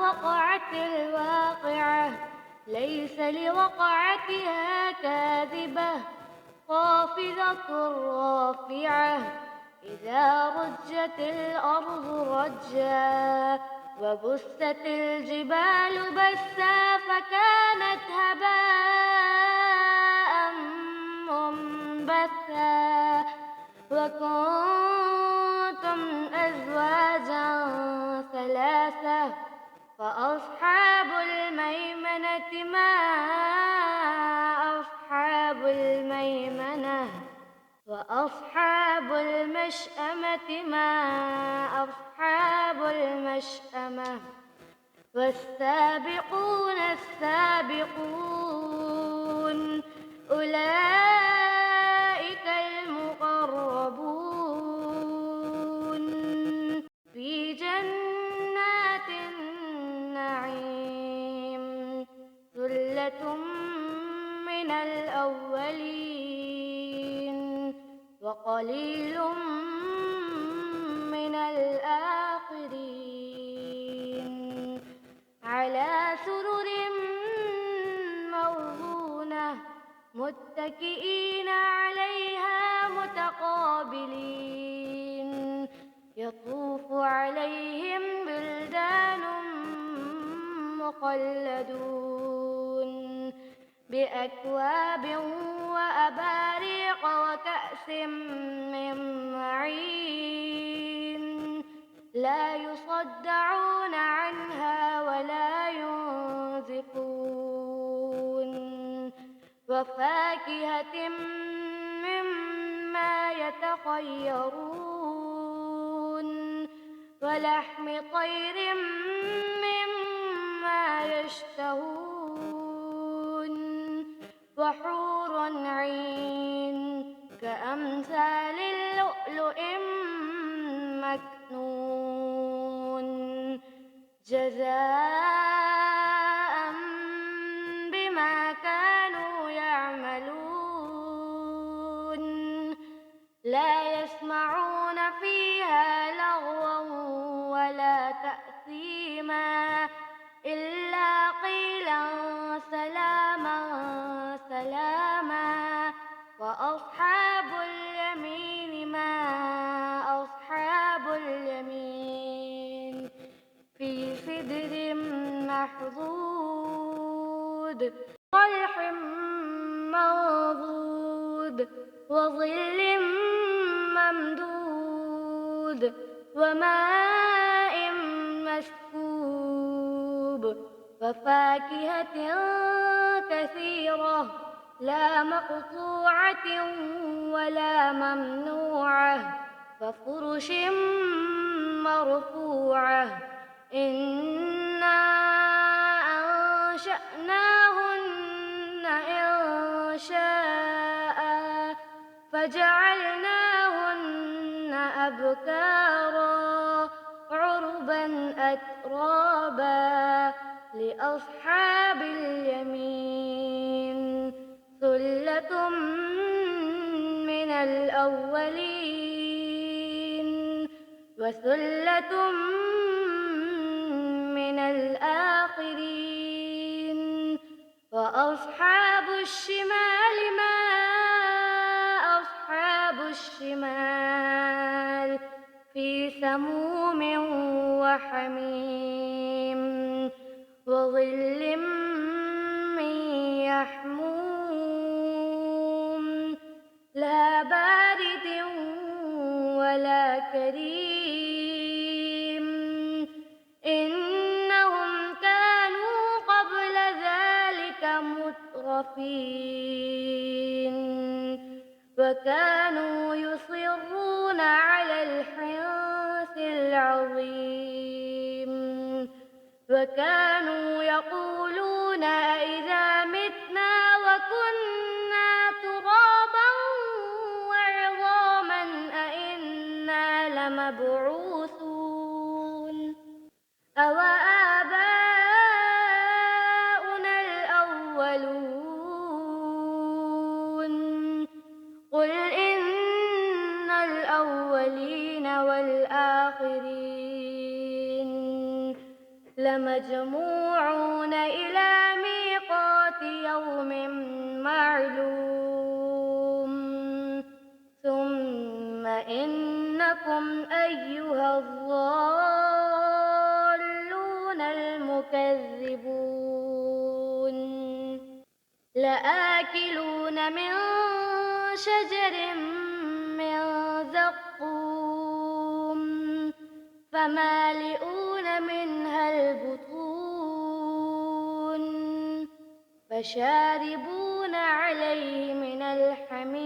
وقعت الواقعة ليس لوقعتها كاذبة خافضة رافعة إذا رجت الأرض رجا وبست الجبال بسا فكانت هباء منبثا وكنتم أزواجا ثلاثة فأصحاب الميمنة ما أصحاب الميمنة وأصحاب المشأمة ما أصحاب المشأمة والسابقون السابقون أولئك المقربون في جنات النعيم ثلة من الأولين وقليل من الآخرين على سرر موضونة متكئين عليها متقابلين يطوف عليهم بلدان مخلدون بأكواب وأباريق وكأس من معين لا يصدعون عنها ولا ينزفون وفاكهة مما يتخيرون ولحم طير مما يشتهون وحور عين كأمثال اللؤلؤ مكنون جزاء بما كانوا يعملون لا يسمعون فيها لغوا ولا تأثيما إلا قيلا سلاما سلاما وأصحاب اليمين ما أصحاب اليمين في سدر محضود طلح منضود وظل ممدود وماء مسكوب وفاكهة كثيرة لا مقطوعة ولا ممنوعة وفرش مرفوعة إنا أنشأناهن إنشاء فجعلناهن أبكارا عربا أترابا لأصحاب اليمين ثلة من الأولين وثلة من الآخرين وأصحاب الشمال ما أصحاب الشمال في سموم وحميم وظل من يحموم لا بارد ولا كريم إنهم كانوا قبل ذلك مترفين وكانوا يصرون على الحنث العظيم وكانوا يقولون أإذا متنا وكنا ترابا وعظاما أإنا لمبعوثون أوآباؤنا الأولون قل إن الأولين والآخرين لمجموعون إلى ميقات يوم معلوم ثم إنكم أيها الضالون المكذبون لآكلون من شجر من زقوم فمالئون منها البطون فشاربون عليه من الحميم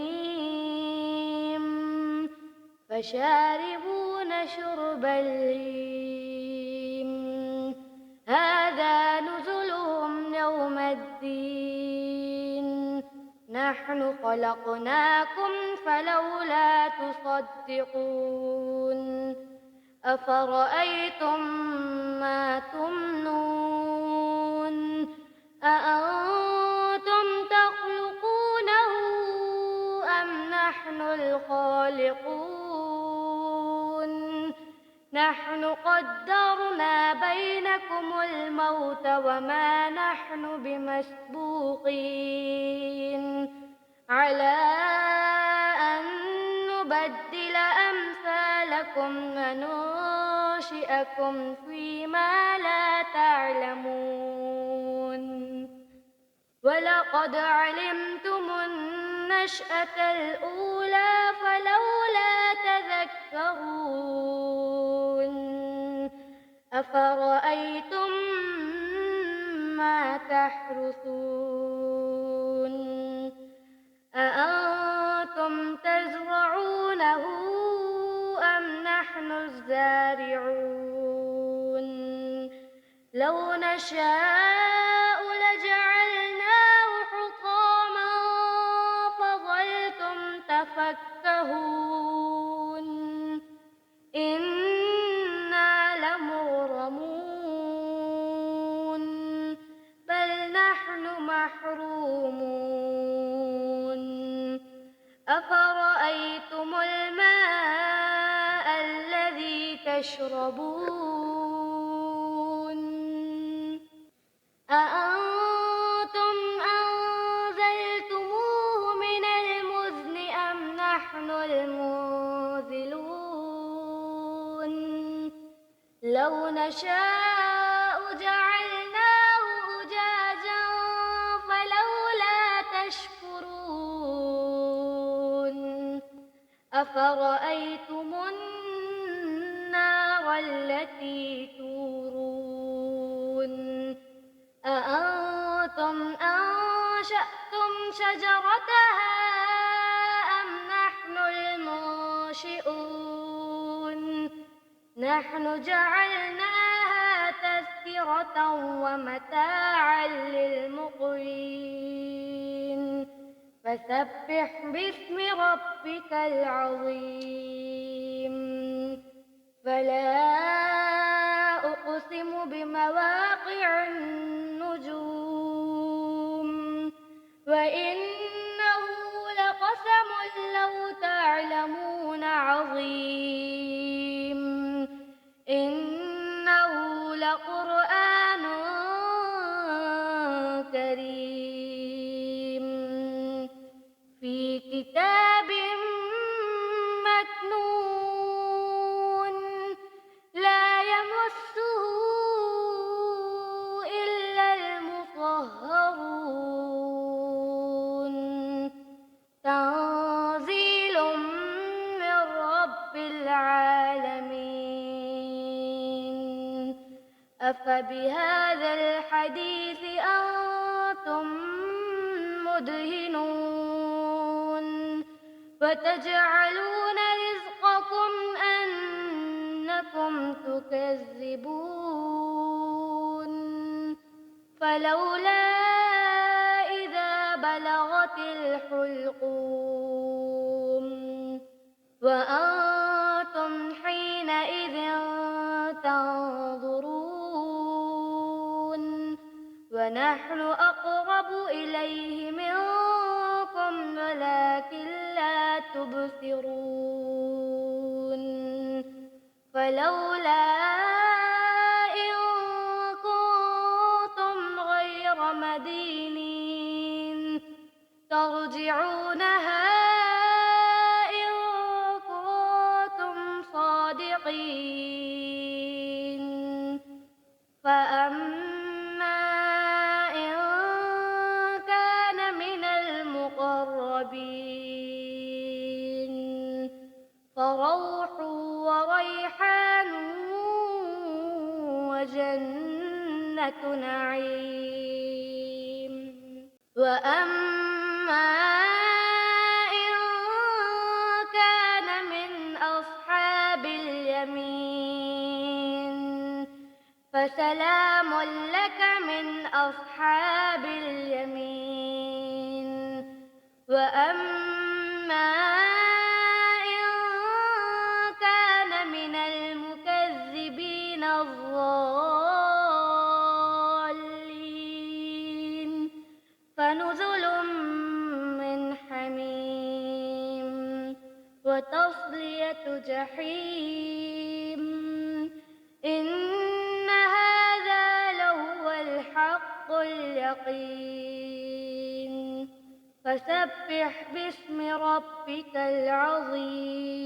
فشاربون شرب الهيم هذا نزلهم يوم الدين نحن خلقناكم فلولا تصدقون أفرأيتم ما تمنون أأنتم تخلقونه أم نحن الخالقون نحن قدرنا بينكم الموت وما نحن بمسبوقين على أن نبدل أمثالكم وننشئكم فيما لا تعلمون ولقد علمتم النشأة الأولى فلولا تذكرون أفرأيتم ما تحرثون أأنتم تزرعونه أم نحن الزارعون لو نشاء لجعلناه حطاما فظلتم تفكهون إنا لمغرمون بل نحن محرومون أفرأيتم الماء الذي تشربون أأنتم أنزلتموه من المزن أم نحن المنزلون لو نشاء جعلناه أجاجا فلولا تشكرون أفرأيتم النار التي تورون أأنتم أنشأتم شجرتها أم نحن المنشئون نحن جعلناها تذكرة ومتاعا للمقوين فسبح باسم ربك العظيم فلا أقسم بمواقع النجوم وإنه لقسم لو تعلمون عظيم إنه لقرآن كريم في كتاب مكنون لا يمسه إلا المطهرون تنزيل من رب العالمين أفبهذا الحديث أنتم مدهنون وتجعلون رزقكم أنكم تكذبون فلولا إذا بلغت الحلقوم وأنتم حينئذ تنظرون ونحن أقرب إليه منكم ولكن لا تبصرون فلولا إن مدينين ترجعونها إن كنتم صادقين فأما إن كان من المقربين فروح وريحان وجنة نعيم وأما إن كان من أصحاب اليمين فسلام لك من أصحاب اليمين وأما إن كان من المكذبين الضالين فنزل من حميم وتصلية جحيم إن هذا لهو الحق اليقين فسبح باسم ربك العظيم